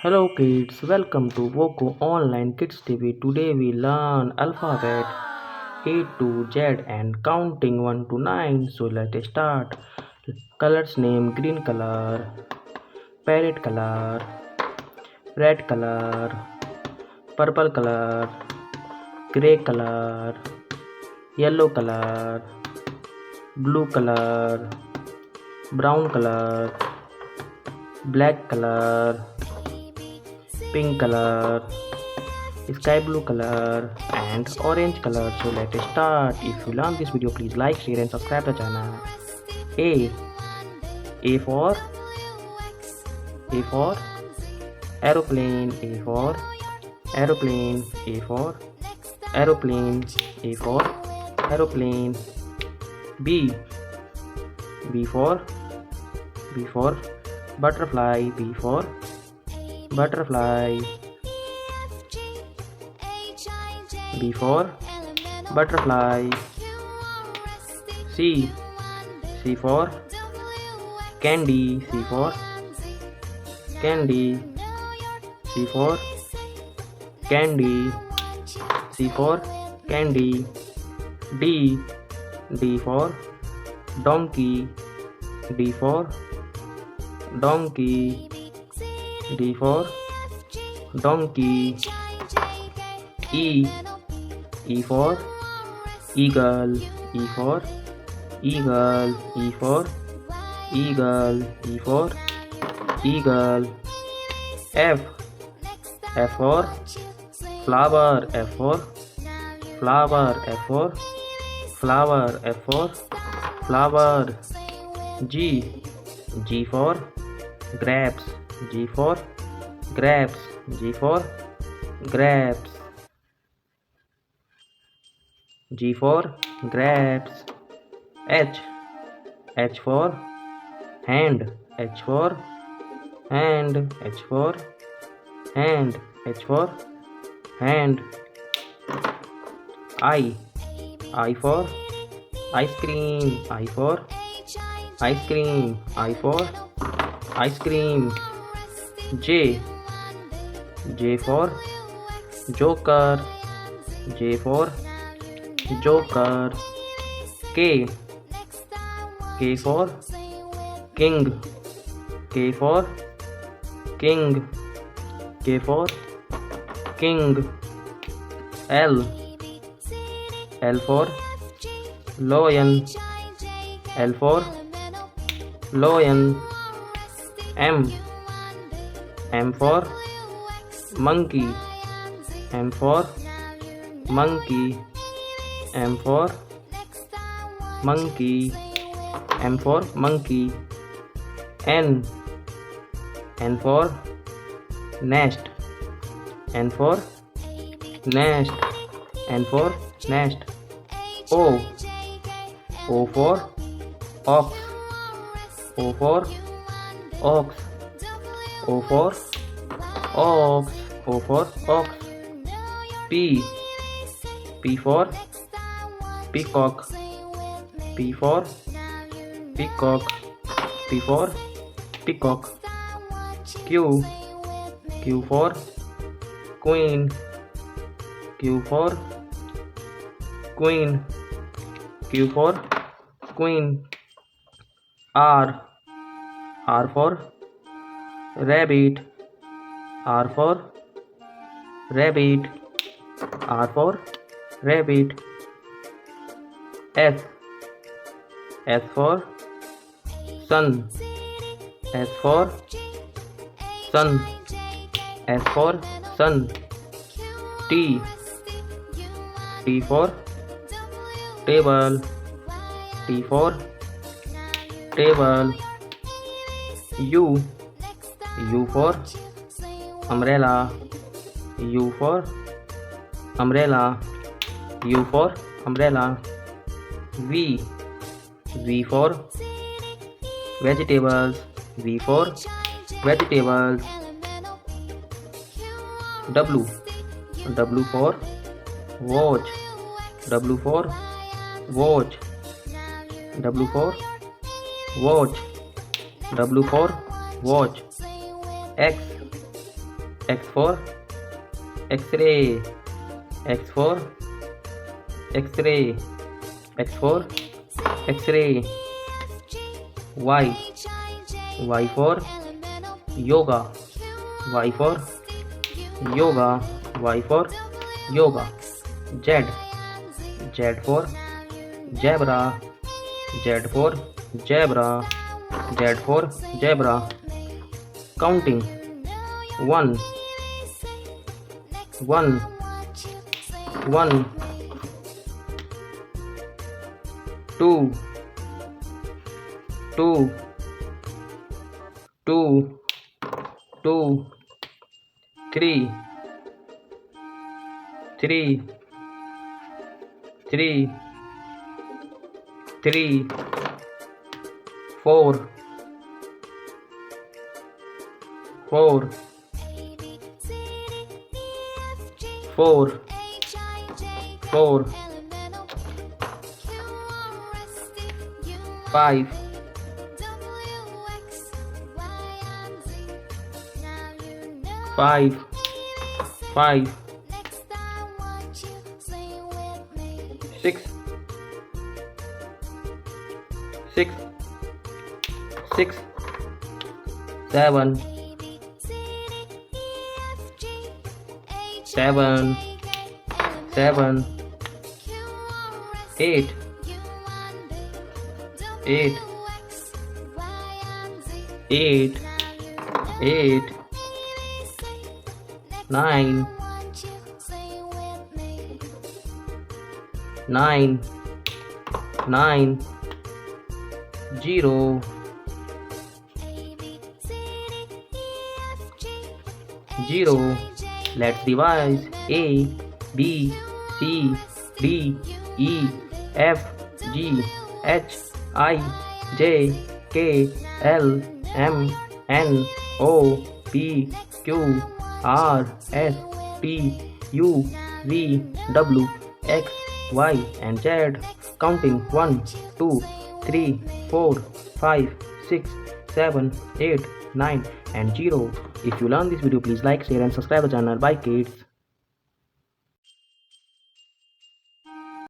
Hello kids, welcome to Woko Online Kids TV. Today we learn alphabet A to Z and counting 1 to 9. So let's start. Colors name green color, parrot color, red color, purple color, grey color, yellow color, blue color, brown color, black color, pink color, sky blue color and orange color. So let's start. If you learn this video, please like, share and subscribe the channel. A for aeroplane, A for aeroplane, A for aeroplane, A for aeroplane. B for butterfly, B for butterfly, B for butterfly. C for candy, C for candy, C for candy, C for candy. D for donkey, D for donkey, D for donkey. E for eagle, E for eagle, E for eagle, E for eagle. F for flower, F for flower, F for flower, F for flower. G for grapes, G for grapes, G for grapes, G for grapes. H for hand, H for hand, H for hand, H for hand. I for ice cream, I for ice cream, I for ice cream. J for joker, J for joker. K for king, K for king, K for king. L for lion, L for lion. M for monkey, M for monkey, M for monkey, M for monkey. N for nest, N for nest, N for nest. O for ox, O for ox, O for ox, O for ox. P for peacock, P for peacock, P for peacock. Q for queen, Q for queen, Q for queen. R for rabbit, R for rabbit, R for rabbit. S for sun, S for sun, S for sun. T for table, T for table. U for umbrella, U for umbrella, U for umbrella. V for vegetables, V for vegetables. W for watch, W for watch, W for watch, W for watch. X X for X-ray, X for X-ray, X for X-ray. Y, Y for yoga, Y for yoga, Y for yoga. Z, Z for zebra, Z for zebra, Z for zebra. Counting 1, 1, 1, 2, 2, 2, 2, 3, 3, 3, 3, 4, 4, 4, 4, 5, 5, 5, 6, 6, 6, 7, 7, 7, 8, 8, 8, 8, 9, 9, 9, 0, 0. Let's revise. A, B, C, D, E, F, G, H, I, J, K, L, M, N, O, P, Q, R, S, T, U, V, W, X, Y, and Z. Counting 1, 2, 3, 4, 5, 6, 7, 8, 9, and 0. If you learn this video, please like, share, and subscribe the channel. Bye kids.